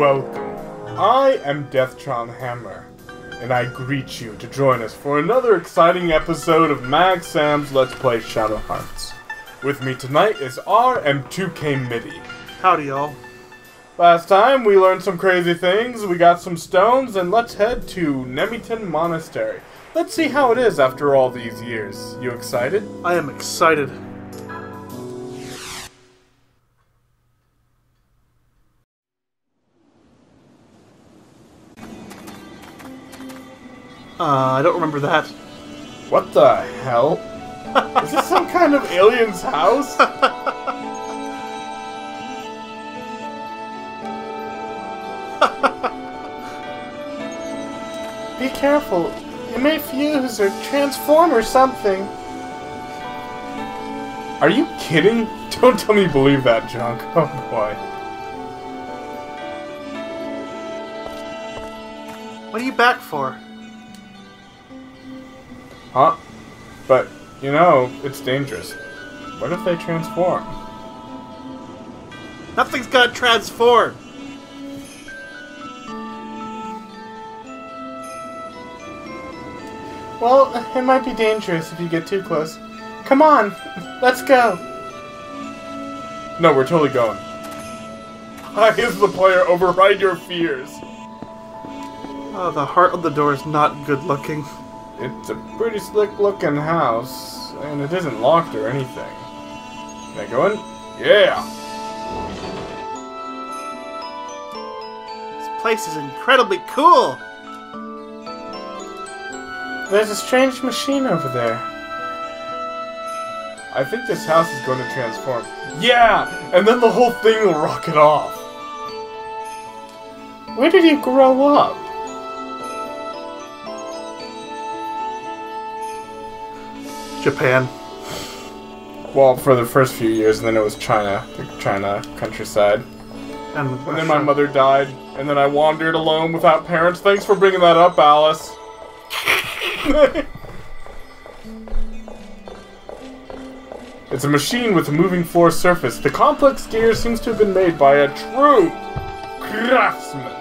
Welcome. I am Deathtron Hammer, and I greet you to join us for another exciting episode of Mag Sam's Let's Play Shadow Hearts. With me tonight is RM2K MIDI. Howdy, y'all. Last time we learned some crazy things, we got some stones, and let's head to Nemiton Monastery. Let's see how it is after all these years. You excited? I am excited. I don't remember that. What the hell? Is this some kind of alien's house? Be careful. It may fuse or transform or something. Are you kidding? Don't tell me you believe that junk. Oh boy. What are you back for? Huh? But, you know, it's dangerous. What if they transform? Nothing's gonna transform! Well, it might be dangerous if you get too close. Come on, let's go. No, we're totally going. I, as the player, override your fears. Oh, the heart on the door is not good looking. It's a pretty slick-looking house, and it isn't locked or anything. Can I go in? Yeah! This place is incredibly cool! There's a strange machine over there. I think this house is going to transform. Yeah! And then the whole thing will rocket off. Where did you grow up? Japan. Well, for the first few years, and then it was China, the China countryside. And then my mother died, and then I wandered alone without parents. Thanks for bringing that up, Alice. It's a machine with a moving floor surface. The complex gear seems to have been made by a true craftsman.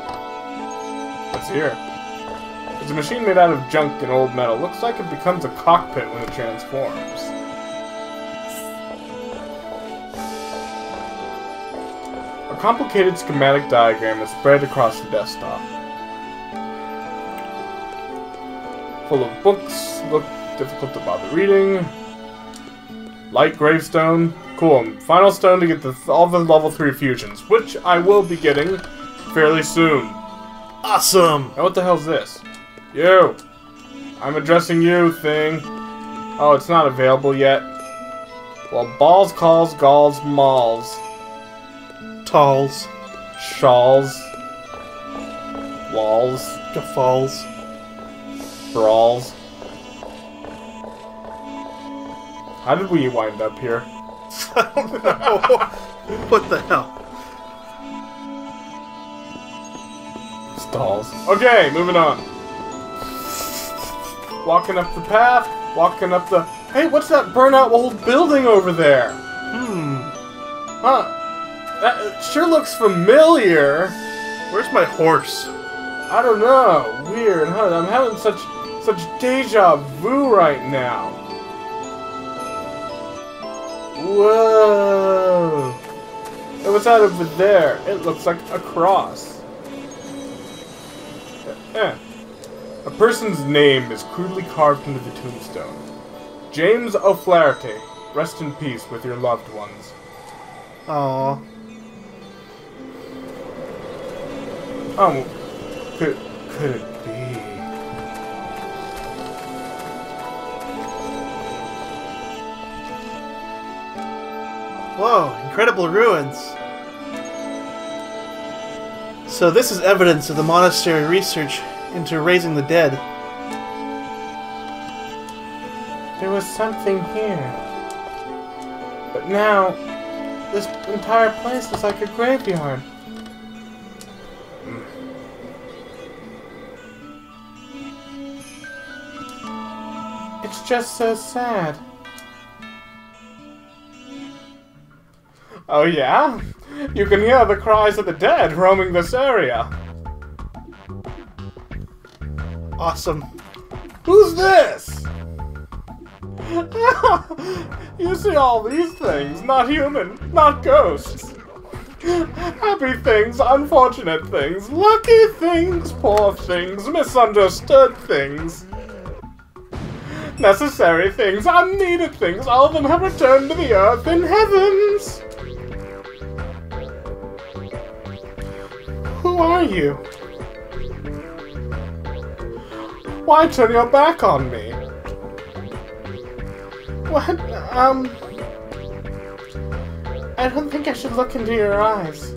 Let's hear it. It's a machine made out of junk and old metal. Looks like it becomes a cockpit when it transforms. A complicated schematic diagram is spread across the desktop. Full of books, look difficult to bother reading. Light gravestone. Cool. Final stone to get all the level 3 fusions, which I will be getting fairly soon. awesome! Now what the hell's this? You! I'm addressing you, thing. Oh, it's not available yet. Well, balls, calls, galls, malls. Talls. Shawls. Walls. Gafalls. Brawls. How did we wind up here? I don't know. What the hell? Stalls. Okay, moving on. Walking up the path, walking up the... Hey, what's that burnout old building over there? Huh. That sure looks familiar. Where's my horse? I don't know. Weird, huh? I'm having such deja vu right now. Whoa. And what's that over there? It looks like a cross. A person's name is crudely carved into the tombstone. James O'Flaherty. Rest in peace with your loved ones. Aww. Oh, could it be? Whoa, incredible ruins. So this is evidence of the monastery research into raising the dead. There was something here. But now, this entire place is like a graveyard. It's just so sad. Oh yeah? You can hear the cries of the dead roaming this area. Awesome. Who's this? You see all these things, not human, not ghosts. Happy things, unfortunate things, lucky things, poor things, misunderstood things. Necessary things, unneeded things, all of them have returned to the earth in heavens. Who are you? Why turn your back on me? What? I don't think I should look into your eyes.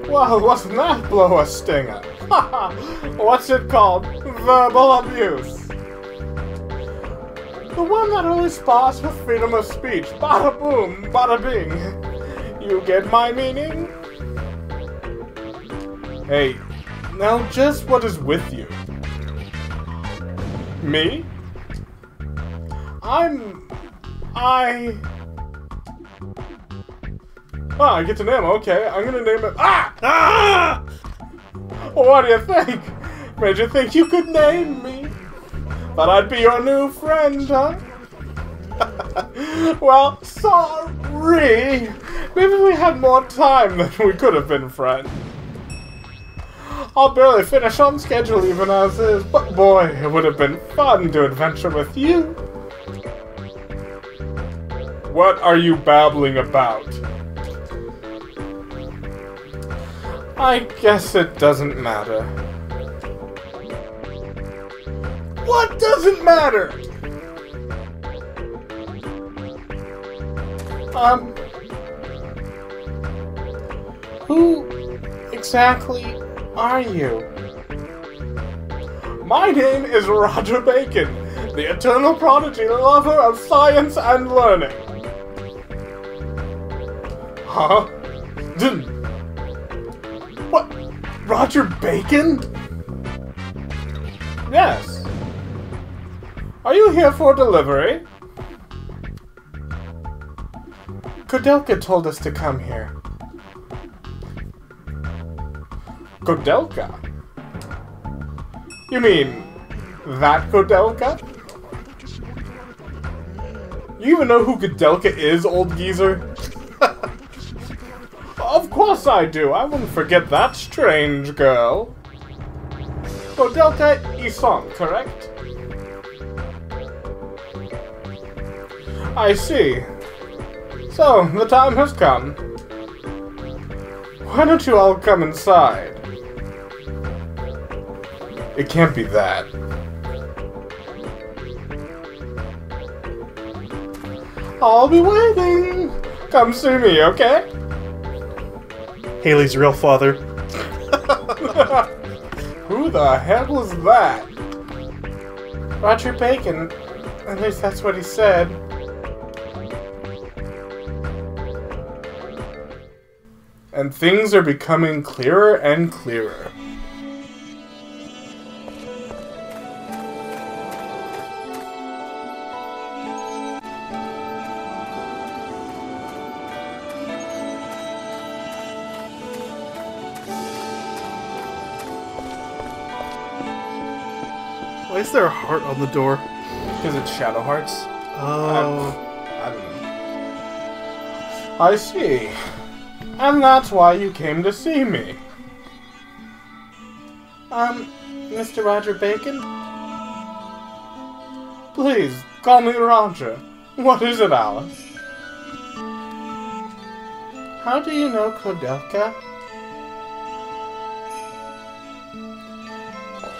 Well, wasn't that blow a stinger? What's it called? Verbal abuse. The one that only spars with freedom of speech. Bada boom, bada bing. You get my meaning? Hey, now just what is with you? Me? I get to name him. Okay, I'm gonna name it. Ah! What do you think? Made you think you could name me? Thought I'd be your new friend, huh? Well, sorry. Maybe we had more time than we could have been friends. I'll barely finish on schedule even as is, but boy, it would have been fun to adventure with you. What are you babbling about? I guess it doesn't matter. What doesn't matter? Who exactly are you? My name is Roger Bacon, the eternal prodigy lover of science and learning. Huh? What? Roger Bacon? Yes. Are you here for delivery? Koudelka told us to come here. Koudelka? You mean that Koudelka? You even know who Koudelka is, old geezer? Of course I do. I wouldn't forget that strange girl. Koudelka Ison, correct? I see. So, the time has come. Why don't you all come inside? It can't be that. I'll be waiting. Come see me, okay? Haley's real father. Who the hell was that? Roger Bacon. At least that's what he said. And things are becoming clearer and clearer. Why is there a heart on the door? Because it's Shadow Hearts. Oh. I don't know. I see. And that's why you came to see me. Mr. Roger Bacon? Please, call me Roger. What is it, Alice? How do you know Koudelka?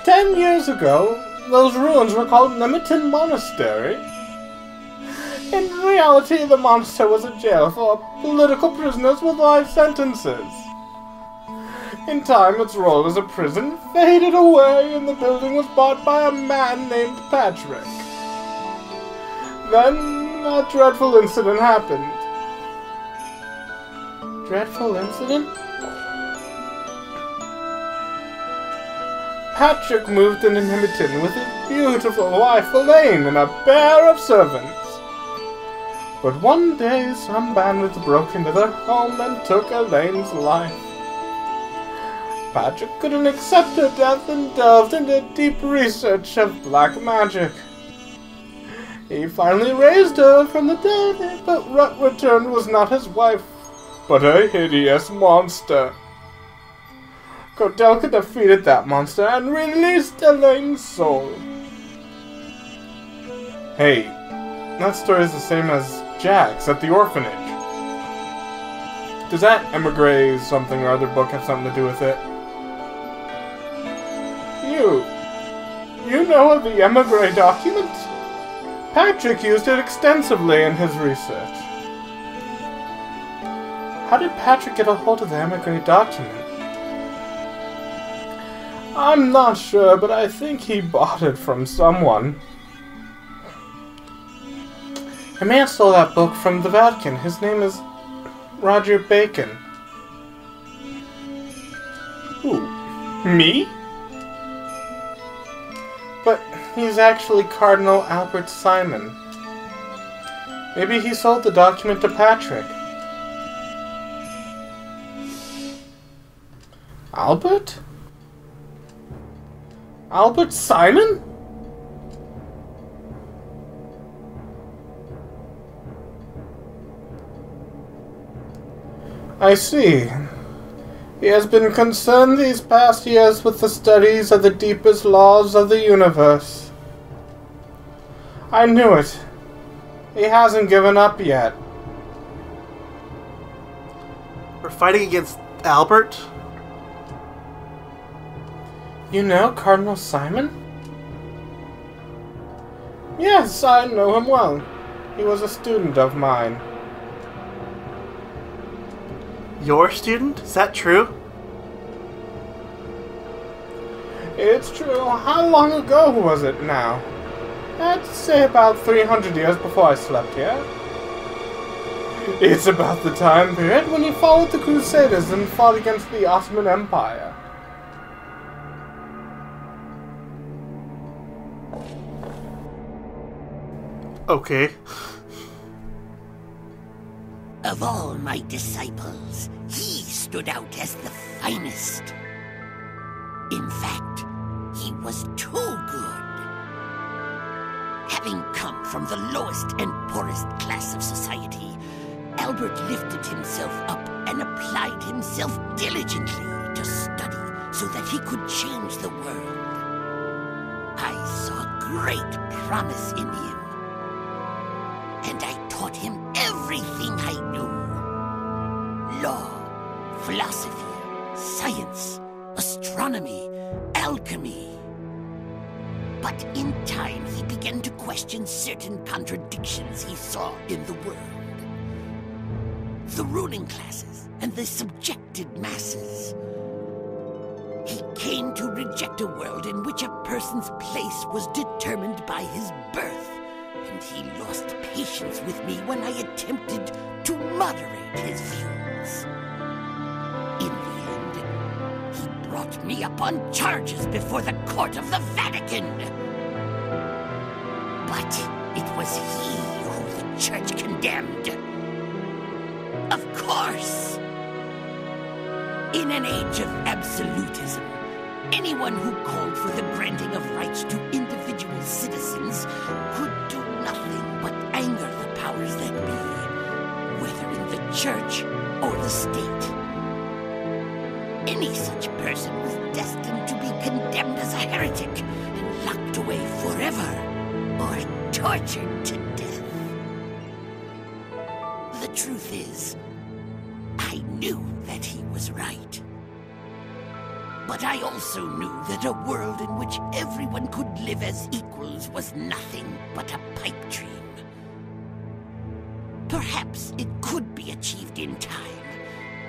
10 years ago, those ruins were called Nemitin Monastery. In reality, the monastery was a jail for political prisoners with life sentences. In time, its role as a prison faded away, and the building was bought by a man named Patrick. Then, a dreadful incident happened. Dreadful incident? Patrick moved in Himmelton with his beautiful wife Elaine and a pair of servants. But one day some bandits broke into their home and took Elaine's life. Patrick couldn't accept her death and delved into deep research of black magic. He finally raised her from the dead, but what returned was not his wife, but a hideous monster. Cordelka defeated that monster and released Elaine's soul. Hey, that story is the same as Jack's at the orphanage. Does that emigre something or other book have something to do with it? You know of the emigre document? Patrick used it extensively in his research. How did Patrick get a hold of the emigre document? I'm not sure, but I think he bought it from someone. A man stole that book from the Vatican. His name is Roger Bacon. Who? Me? But he's actually Cardinal Albert Simon. Maybe he sold the document to Patrick. Albert? Albert Simon? I see. He has been concerned these past years with the studies of the deepest laws of the universe. I knew it. He hasn't given up yet. We're fighting against Albert? You know Cardinal Simon? Yes, I know him well. He was a student of mine. Your student? Is that true? It's true. How long ago was it now? I'd say about 300 years before I slept here. It's about the time period when he followed the Crusaders and fought against the Ottoman Empire. Okay. Of all my disciples, he stood out as the finest. In fact, he was too good. Having come from the lowest and poorest class of society, Albert lifted himself up and applied himself diligently to study so that he could change the world. I saw great promise in him, and I taught him everything I knew. Law, philosophy, science, astronomy, alchemy. But in time he began to question certain contradictions he saw in the world. The ruling classes and the subjected masses. He came to reject a world in which a person's place was determined by his birth, and he lost patience with me when I attempted to moderate his views. In the end, he brought me up on charges before the court of the Vatican. But it was he who the church condemned. Of course! In an age of absolutism, anyone who called for the granting of rights to individual citizens could do nothing but anger the powers that be, whether in the church or the state. Any such person was destined to be condemned as a heretic and locked away forever, or tortured to death. The truth is, I knew that he was right. But I also knew that a world in which everyone could live as equals was nothing but a pipe dream. Perhaps it could be achieved in time,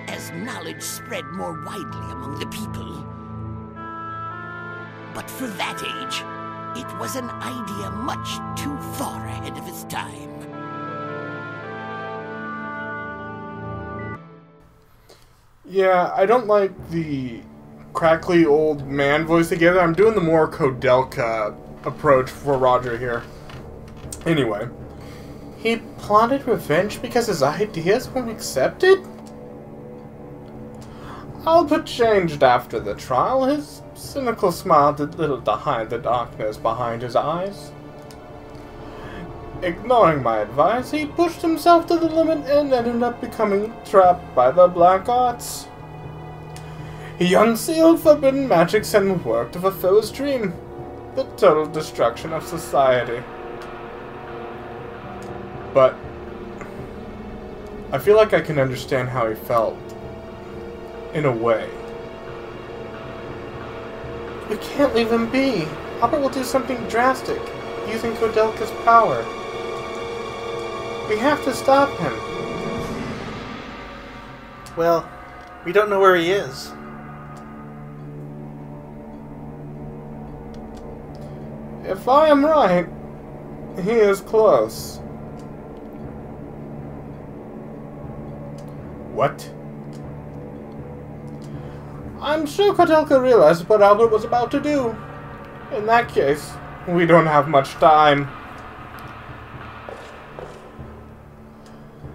as knowledge spread more widely among the people. But for that age, it was an idea much too far ahead of its time. Yeah, I don't like the crackly old man voice together. I'm doing the more Kodelka approach for Roger here. Anyway. He plotted revenge because his ideas weren't accepted? Albert changed after the trial. His cynical smile did little to hide the darkness behind his eyes. Ignoring my advice, he pushed himself to the limit and ended up becoming trapped by the black arts. He unsealed forbidden magics and worked to fulfill his dream, the total destruction of society. But I feel like I can understand how he felt, in a way. We can't leave him be. Albert will do something drastic, using Kodelka's power. We have to stop him. Well, we don't know where he is. If I am right, he is close. What? I'm sure Kodelka realized what Albert was about to do. In that case, we don't have much time.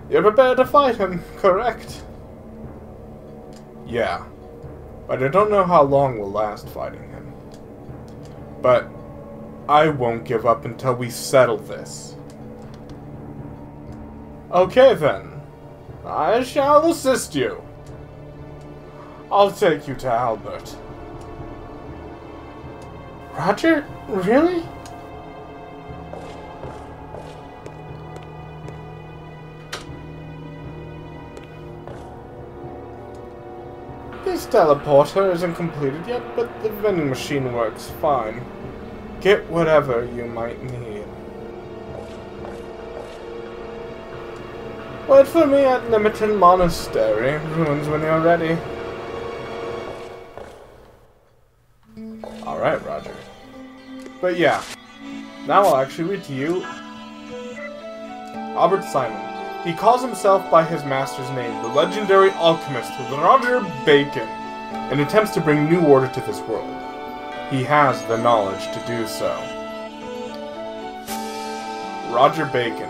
You're prepared to fight him, correct? Yeah, but I don't know how long we'll last fighting him. But I won't give up until we settle this. Okay then, I shall assist you. I'll take you to Albert. Roger? Really? This teleporter isn't completed yet, but the vending machine works fine. Get whatever you might need. Wait for me at Limited Monastery. Ruins when you're ready. Alright, Roger. But yeah, now I'll actually read to you Albert Simon. He calls himself by his master's name, the legendary alchemist Roger Bacon, and attempts to bring new order to this world. He has the knowledge to do so. Roger Bacon,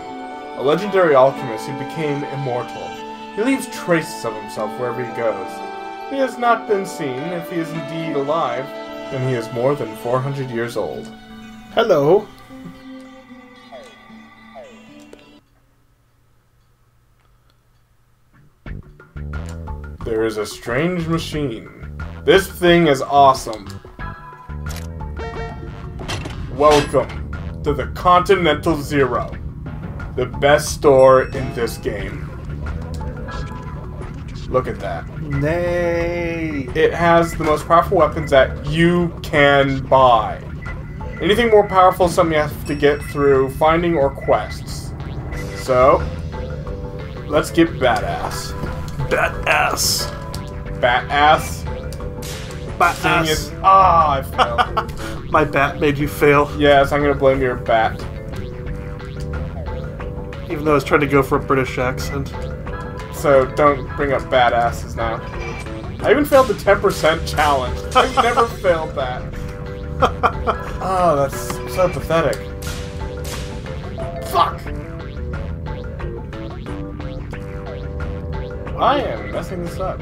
a legendary alchemist who became immortal. He leaves traces of himself wherever he goes. He has not been seen. If he is indeed alive, then he is more than 400 years old. Hello. There is a strange machine. This thing is awesome. Welcome to the Continental Zero, the best store in this game. Look at that. Nay. It has the most powerful weapons that you can buy. Anything more powerful is something you have to get through finding or quests. So, let's get badass. Bat-ass. Bat-ass? Bat-ass. I failed. My bat made you fail. Yes, I'm gonna blame your bat. Even though I was trying to go for a British accent. So don't bring up badasses now. I even failed the 10% challenge. I've never failed that. Oh, that's so pathetic. Fuck! I am messing this up.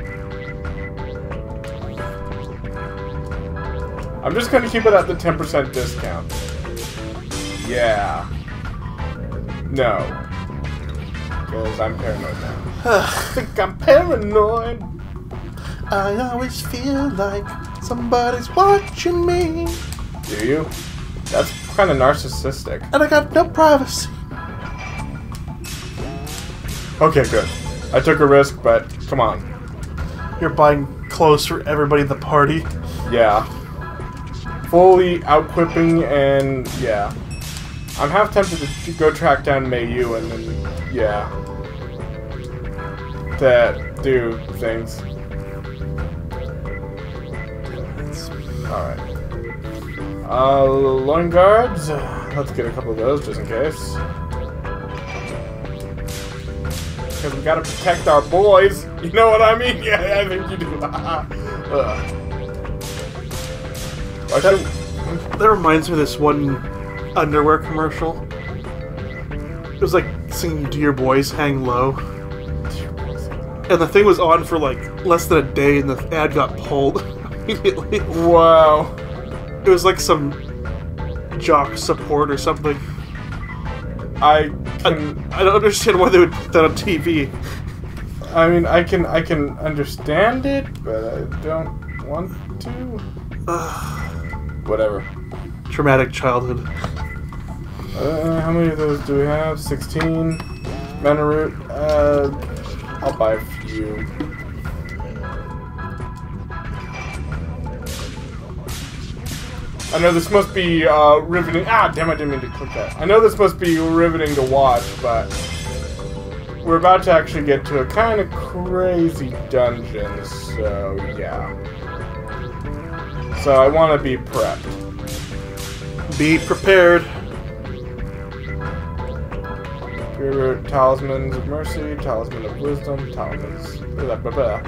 I'm just gonna keep it at the 10% discount. Yeah. No. Because I'm paranoid now. I think I'm paranoid. I always feel like somebody's watching me. Do you? That's kind of narcissistic. And I got no privacy. Okay, good. I took a risk, but come on. You're buying clothes for everybody in the party. Yeah. Fully outquipping and yeah. I'm half tempted to go track down Mayu and then, yeah. To do things. Alright. Loin guards. Let's get a couple of those just in case. Because we gotta protect our boys. You know what I mean? Yeah, I think you do. That reminds me of this one underwear commercial. It was like singing "Dear Boys Hang Low," and the thing was on for like less than a day, and the ad got pulled immediately. Wow. It was like some jock support or something. I don't understand why they would put that on TV. I mean, I can understand it, but I don't want to. Whatever. Traumatic childhood. How many of those do we have? 16. Mana root. I'll buy a few. I know this must be riveting. Ah, damn! I didn't mean to click that. I know this must be riveting to watch, but we're about to actually get to a kind of crazy dungeon. So yeah. So I want to be prepped. Be prepared. Spirit, talismans of mercy, talisman of wisdom, talismans. Blah, blah, blah.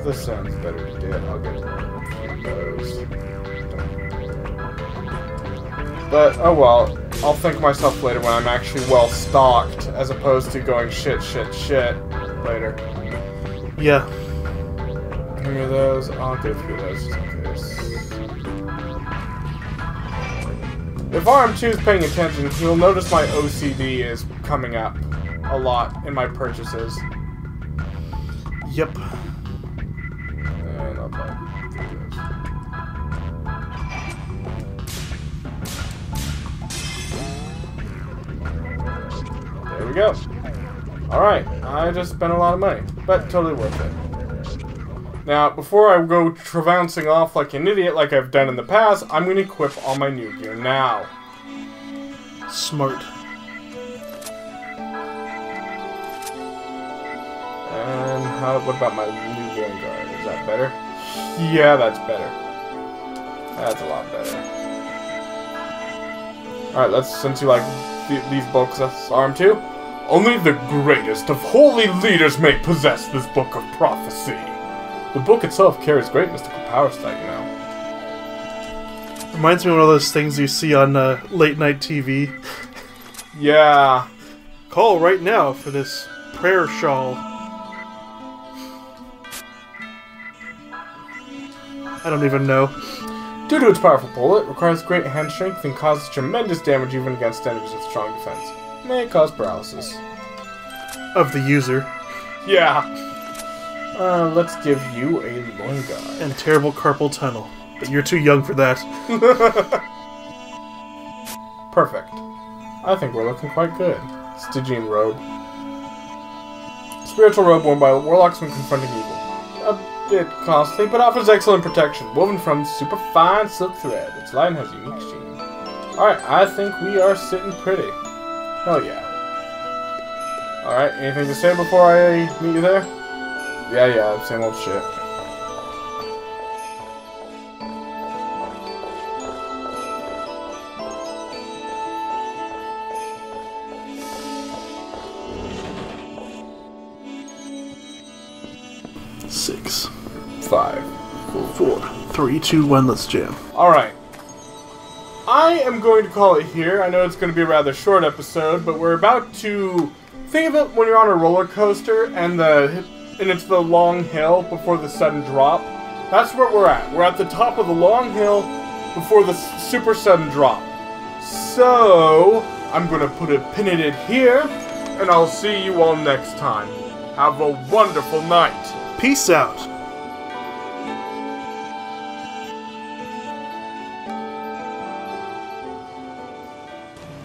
This sounds better to do. I'll get those. But oh well. I'll thank myself later when I'm actually well stocked, as opposed to going shit later. Yeah. How many of those? I'll get a few of those just in case. If RM2 is paying attention, he'll notice my OCD is coming up a lot in my purchases. Yep. And I'll buy those. There we go. Alright, I just spent a lot of money, but totally worth it. Now, before I go trouncing off like an idiot like I've done in the past, I'm going to equip all my new gear now. Smart. And what about my new Vanguard? Is that better? Yeah, that's better. That's a lot better. Alright, since you like these books, that's RM2. Only the greatest of holy leaders may possess this book of prophecy. The book itself carries great mystical powers, you know. Reminds me of one of those things you see on late night TV. Yeah. Call right now for this prayer shawl. I don't even know. Due to its powerful pull, it requires great hand strength and causes tremendous damage even against enemies with strong defense. It may cause paralysis. Of the user. Yeah. Let's give you a loin guard. And terrible carpal tunnel. But you're too young for that. Perfect. I think we're looking quite good. Stygian robe. Spiritual robe worn by warlocks when confronting evil. A bit costly, but offers excellent protection. Woven from superfine silk thread. Its line has unique sheen. Alright, I think we are sitting pretty. Hell yeah. Alright, anything to say before I meet you there? Yeah, same old shit. Six. 5. 4. 3, 2, 1, let's jam. Alright. I am going to call it here. I know it's going to be a rather short episode, but we're about to... Think of it when you're on a roller coaster and it's the long hill before the sudden drop. That's where we're at. We're at the top of the long hill before the super sudden drop. So, I'm going to put a pin in it here, and I'll see you all next time. Have a wonderful night. Peace out.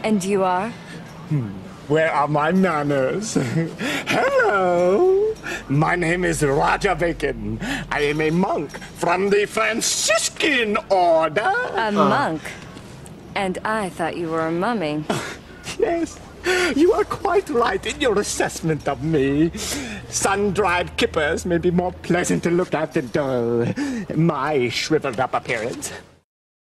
And you are? Where are my manners? Hello! My name is Raja Bacon. I am a monk from the Franciscan order. A monk? And I thought you were a mummy. Yes, you are quite right in your assessment of me. Sun-dried kippers may be more pleasant to look at than dull. My shriveled-up appearance